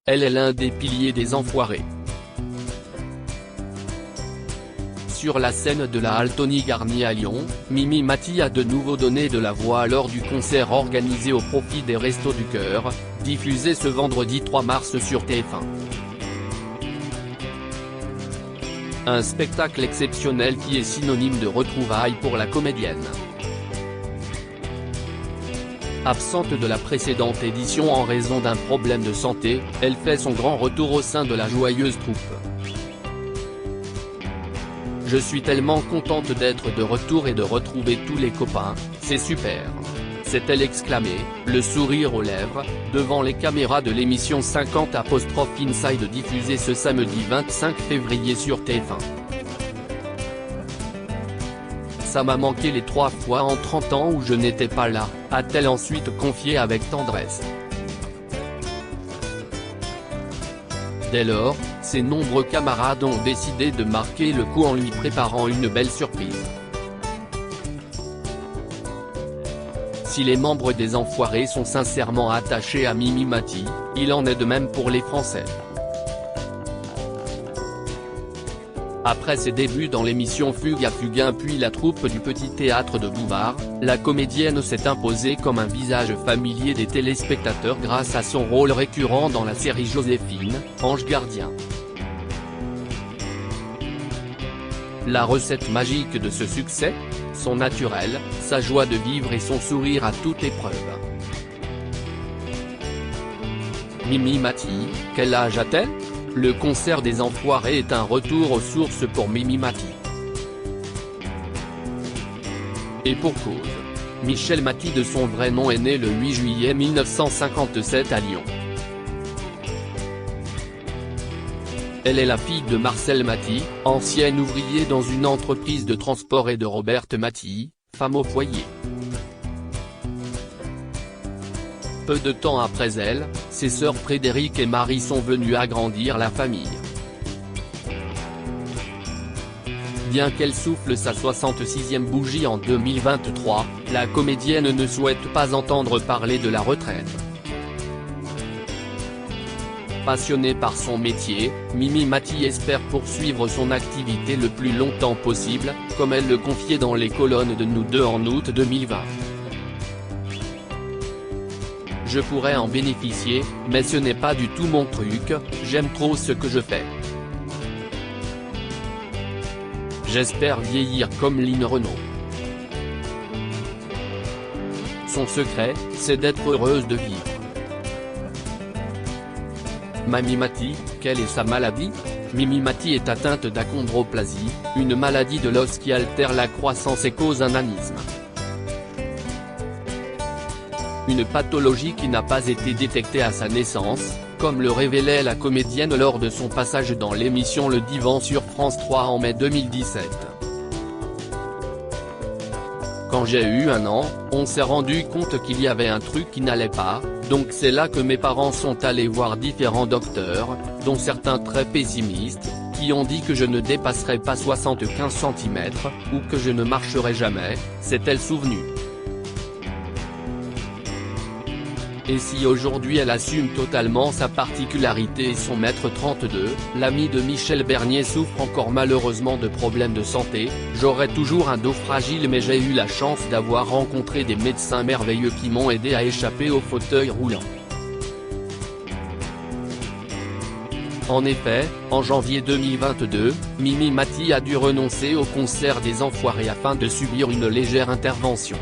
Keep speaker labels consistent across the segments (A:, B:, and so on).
A: Elle est l'un des piliers des Enfoirés. Sur la scène de la Halle Tony Garnier à Lyon, Mimi Mati a de nouveau donné de la voix lors du concert organisé au profit des Restos du Cœur, diffusé ce vendredi 3 mars sur TF1. Un spectacle exceptionnel qui est synonyme de retrouvailles pour la comédienne. Absente de la précédente édition en raison d'un problème de santé, elle fait son grand retour au sein de la joyeuse troupe. Je suis tellement contente d'être de retour et de retrouver tous les copains, c'est super. S'est-elle exclamée, le sourire aux lèvres, devant les caméras de l'émission 50 Inside diffusée ce samedi 25 février sur TF1. Ça m'a manqué les 3 fois en 30 ans où je n'étais pas là, a-t-elle ensuite confié avec tendresse. Dès lors, ses nombreux camarades ont décidé de marquer le coup en lui préparant une belle surprise. Si les membres des Enfoirés sont sincèrement attachés à Mimi Mati, il en est de même pour les Français. Après ses débuts dans l'émission Fugue à Fugain puis la troupe du Petit Théâtre de Bouvard, la comédienne s'est imposée comme un visage familier des téléspectateurs grâce à son rôle récurrent dans la série Joséphine, Ange Gardien. La recette magique de ce succès ? Son naturel, sa joie de vivre et son sourire à toute épreuve. Mimi Mati, quel âge a-t-elle ? Le concert des Enfoirés est un retour aux sources pour Mimi Mati. Et pour cause. Michel Mati de son vrai nom est né le 8 juillet 1957 à Lyon. Elle est la fille de Marcel Mati, ancien ouvrier dans une entreprise de transport et de Roberte Mati, femme au foyer. Peu de temps après elle, ses sœurs Frédéric et Marie sont venues agrandir la famille. Bien qu'elle souffle sa 66e bougie en 2023, la comédienne ne souhaite pas entendre parler de la retraite. Passionnée par son métier, Mimi Mati espère poursuivre son activité le plus longtemps possible, comme elle le confiait dans les colonnes de Nous Deux en août 2020. Je pourrais en bénéficier, mais ce n'est pas du tout mon truc, j'aime trop ce que je fais. J'espère vieillir comme Line Renaud. Son secret, c'est d'être heureuse de vivre. Mimi Mati, quelle est sa maladie ? Mimi Mati est atteinte d'achondroplasie, une maladie de l'os qui altère la croissance et cause un nanisme. Une pathologie qui n'a pas été détectée à sa naissance, comme le révélait la comédienne lors de son passage dans l'émission Le Divan sur France 3 en mai 2017. Quand j'ai eu 1 an, on s'est rendu compte qu'il y avait un truc qui n'allait pas, donc c'est là que mes parents sont allés voir différents docteurs, dont certains très pessimistes, qui ont dit que je ne dépasserais pas 75 cm, ou que je ne marcherais jamais, s'est-elle souvenue. Et si aujourd'hui elle assume totalement sa particularité et son mètre 32, l'ami de Michel Bernier souffre encore malheureusement de problèmes de santé, j'aurais toujours un dos fragile mais j'ai eu la chance d'avoir rencontré des médecins merveilleux qui m'ont aidé à échapper au fauteuil roulant. En effet, en janvier 2022, Mimi Mati a dû renoncer au concert des Enfoirés afin de subir une légère intervention.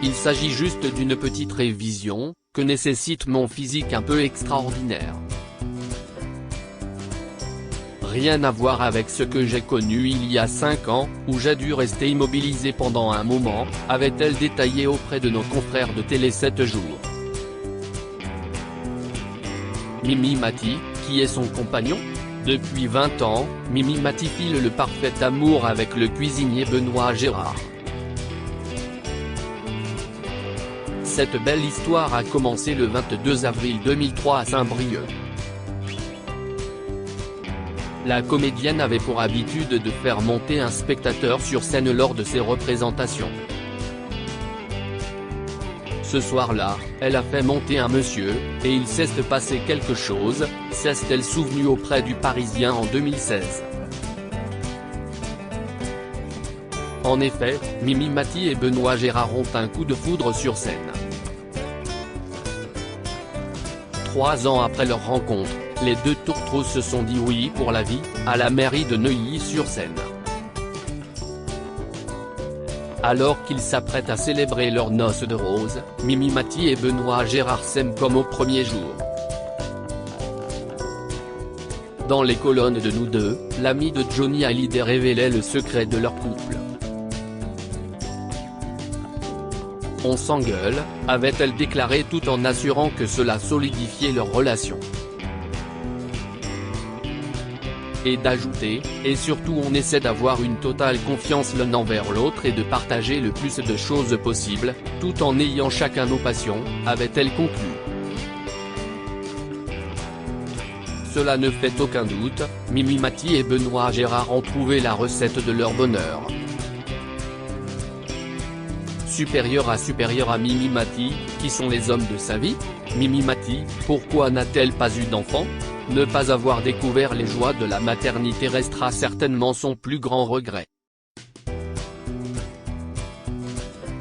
A: Il s'agit juste d'une petite révision, que nécessite mon physique un peu extraordinaire. Rien à voir avec ce que j'ai connu il y a 5 ans, où j'ai dû rester immobilisé pendant un moment, avait-elle détaillé auprès de nos confrères de Télé 7 jours. Mimi Mati, qui est son compagnon ? Depuis 20 ans, Mimi Mati file le parfait amour avec le cuisinier Benoît Gérard. Cette belle histoire a commencé le 22 avril 2003 à Saint-Brieuc. La comédienne avait pour habitude de faire monter un spectateur sur scène lors de ses représentations. Ce soir-là, elle a fait monter un monsieur, et il s'est passé quelque chose, s'est-elle souvenue auprès du Parisien en 2016. En effet, Mimi Mati et Benoît Gérard ont un coup de foudre sur scène. 3 ans après leur rencontre, les deux tourtereaux se sont dit oui pour la vie, à la mairie de Neuilly-sur-Seine. Alors qu'ils s'apprêtent à célébrer leurs noces de roses, Mimi Mati et Benoît Gérard s'aiment comme au premier jour. Dans les colonnes de Nous deux, l'ami de Johnny Hallyday révélait le secret de leur couple. On s'engueule, avait-elle déclaré tout en assurant que cela solidifiait leur relation. Et d'ajouter, et surtout on essaie d'avoir une totale confiance l'un envers l'autre et de partager le plus de choses possible, tout en ayant chacun nos passions, avait-elle conclu. Cela ne fait aucun doute, Mimi Mati et Benoît Gérard ont trouvé la recette de leur bonheur. Supérieure à Mimi Mati, qui sont les hommes de sa vie? Mimi Mati, pourquoi n'a-t-elle pas eu d'enfant? Ne pas avoir découvert les joies de la maternité restera certainement son plus grand regret.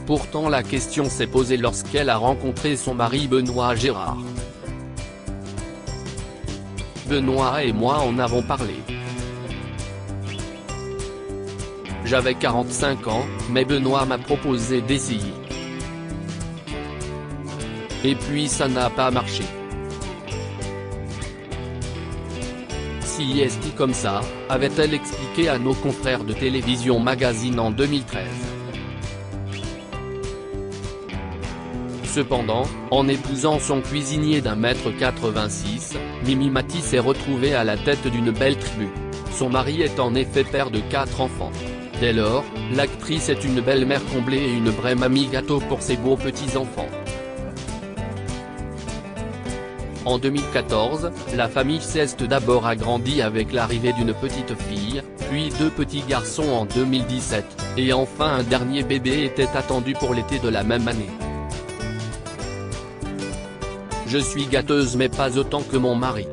A: Pourtant la question s'est posée lorsqu'elle a rencontré son mari Benoît Gérard. Benoît et moi en avons parlé. J'avais 45 ans, mais Benoît m'a proposé d'essayer. Et puis ça n'a pas marché. Si est comme ça, avait-elle expliqué à nos confrères de Télévision Magazine en 2013. Cependant, en épousant son cuisinier d'1,86 m, Mimi Mati s'est retrouvée à la tête d'une belle tribu. Son mari est en effet père de 4 enfants. Dès lors, l'actrice est une belle-mère comblée et une vraie mamie gâteau pour ses beaux petits-enfants. En 2014, la famille s'est d'abord agrandie avec l'arrivée d'une petite fille, puis 2 petits garçons en 2017, et enfin un dernier bébé était attendu pour l'été de la même année. Je suis gâteuse mais pas autant que mon mari.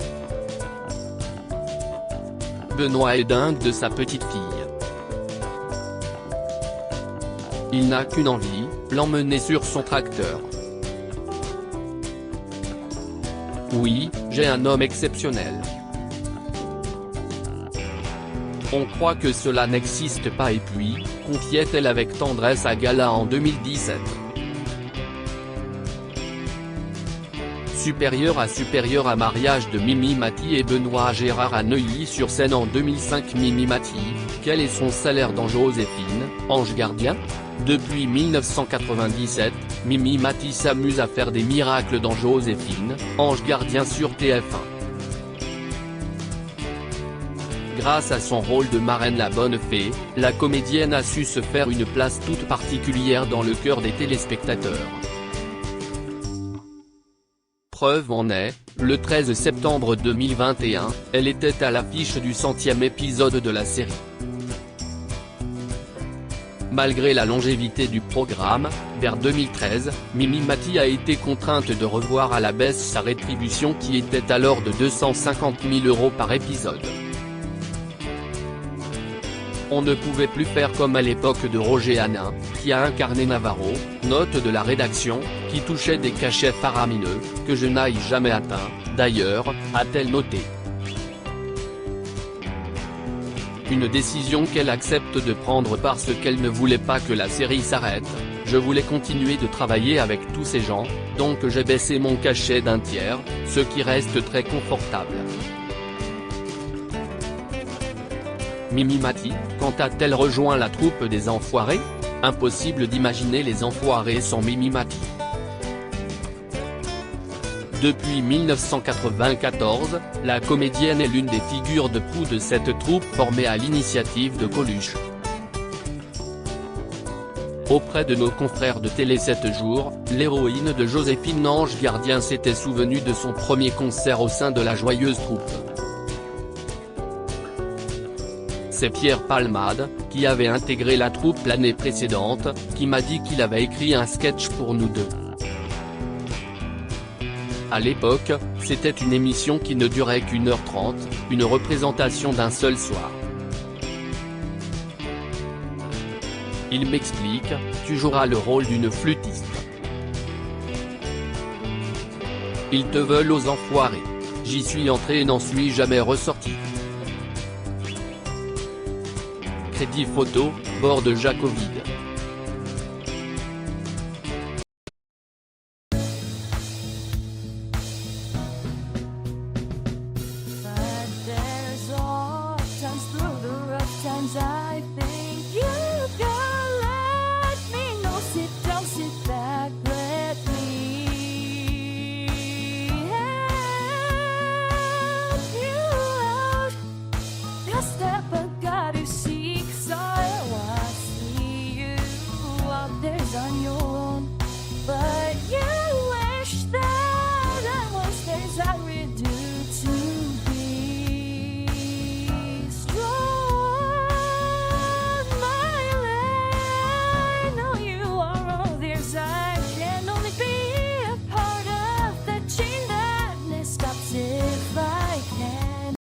A: Benoît est dingue de sa petite fille. Il n'a qu'une envie, l'emmener sur son tracteur. Oui, j'ai un homme exceptionnel. On croit que cela n'existe pas et puis, confiait-elle avec tendresse à Gala en 2017. Supérieure à mariage de Mimi Mati et Benoît Gérard à Neuilly-sur-Seine en 2005. Mimi Mati, quel est son salaire dans Joséphine, ange gardien? Depuis 1997, Mimi Mati s'amuse à faire des miracles dans Joséphine, ange gardien sur TF1. Grâce à son rôle de marraine la bonne fée, la comédienne a su se faire une place toute particulière dans le cœur des téléspectateurs. Preuve en est, le 13 septembre 2021, elle était à l'affiche du 100e épisode de la série. Malgré la longévité du programme, vers 2013, Mimi Mati a été contrainte de revoir à la baisse sa rétribution qui était alors de 250 000 € par épisode. On ne pouvait plus faire comme à l'époque de Roger Hanin, qui a incarné Navarro, note de la rédaction, qui touchait des cachets faramineux, que je n'aille jamais atteint, d'ailleurs, a-t-elle noté. Une décision qu'elle accepte de prendre parce qu'elle ne voulait pas que la série s'arrête. Je voulais continuer de travailler avec tous ces gens, donc j'ai baissé mon cachet d'1 tiers, ce qui reste très confortable. Mimi Mati, quand a-t-elle rejoint la troupe des Enfoirés? Impossible d'imaginer les Enfoirés sans Mimi Mati. Depuis 1994, la comédienne est l'une des figures de proue de cette troupe formée à l'initiative de Coluche. Auprès de nos confrères de Télé 7 jours, l'héroïne de Joséphine Ange Gardien s'était souvenue de son premier concert au sein de la joyeuse troupe. C'est Pierre Palmade, qui avait intégré la troupe l'année précédente, qui m'a dit qu'il avait écrit un sketch pour nous deux. À l'époque, c'était une émission qui ne durait qu'1h30, une représentation d'un seul soir. Il m'explique, tu joueras le rôle d'une flûtiste. Ils te veulent aux enfoirés. J'y suis entré et n'en suis jamais ressorti. Crédit photo, bord de Jacovide.
B: But there's all times through the rough times